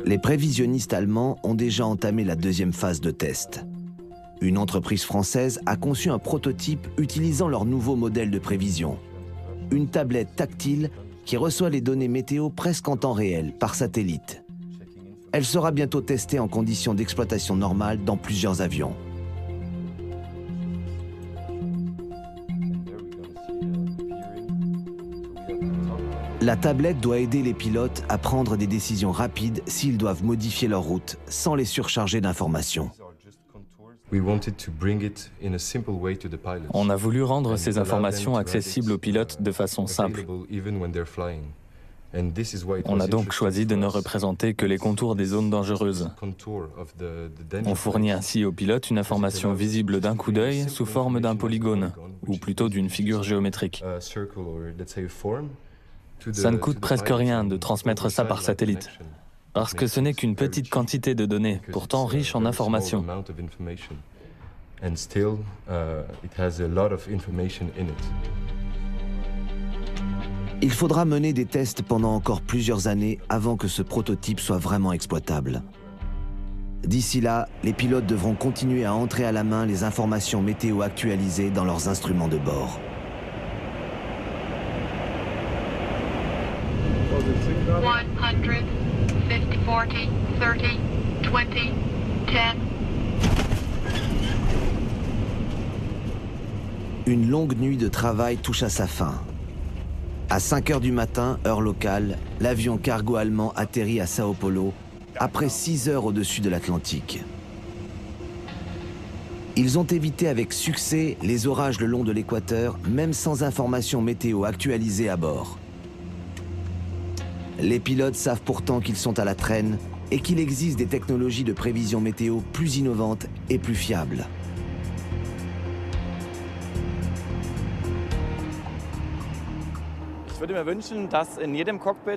Les prévisionnistes allemands ont déjà entamé la deuxième phase de test. Une entreprise française a conçu un prototype utilisant leur nouveau modèle de prévision. Une tablette tactile qui reçoit les données météo presque en temps réel, par satellite. Elle sera bientôt testée en conditions d'exploitation normale dans plusieurs avions. La tablette doit aider les pilotes à prendre des décisions rapides s'ils doivent modifier leur route sans les surcharger d'informations. On a voulu rendre ces informations accessibles aux pilotes de façon simple. On a donc choisi de ne représenter que les contours des zones dangereuses. On fournit ainsi aux pilotes une information visible d'un coup d'œil sous forme d'un polygone, ou plutôt d'une figure géométrique. Ça ne coûte presque rien de transmettre ça par satellite, parce que ce n'est qu'une petite quantité de données, pourtant riche en informations. Il faudra mener des tests pendant encore plusieurs années avant que ce prototype soit vraiment exploitable. D'ici là, les pilotes devront continuer à entrer à la main les informations météo actualisées dans leurs instruments de bord. Une longue nuit de travail touche à sa fin. À 5 heures du matin, heure locale, l'avion cargo allemand atterrit à Sao Paulo après 6 heures au-dessus de l'Atlantique. Ils ont évité avec succès les orages le long de l'équateur, même sans information météo actualisée à bord. Les pilotes savent pourtant qu'ils sont à la traîne et qu'il existe des technologies de prévision météo plus innovantes et plus fiables.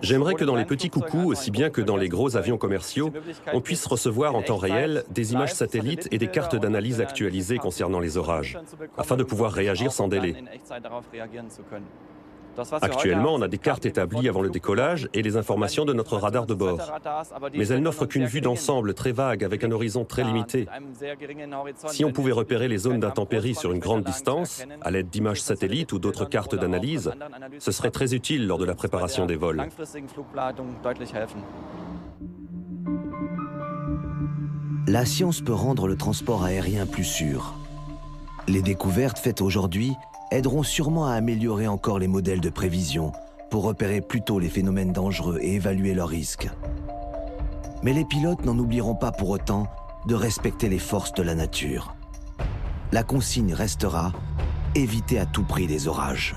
J'aimerais que dans les petits coucous, aussi bien que dans les gros avions commerciaux, on puisse recevoir en temps réel des images satellites et des cartes d'analyse actualisées concernant les orages, afin de pouvoir réagir sans délai. Actuellement, on a des cartes établies avant le décollage et les informations de notre radar de bord. Mais elles n'offrent qu'une vue d'ensemble très vague avec un horizon très limité. Si on pouvait repérer les zones d'intempéries sur une grande distance, à l'aide d'images satellites ou d'autres cartes d'analyse, ce serait très utile lors de la préparation des vols. La science peut rendre le transport aérien plus sûr. Les découvertes faites aujourd'hui aideront sûrement à améliorer encore les modèles de prévision pour repérer plus tôt les phénomènes dangereux et évaluer leurs risques. Mais les pilotes n'en oublieront pas pour autant de respecter les forces de la nature. La consigne restera « éviter à tout prix des orages ».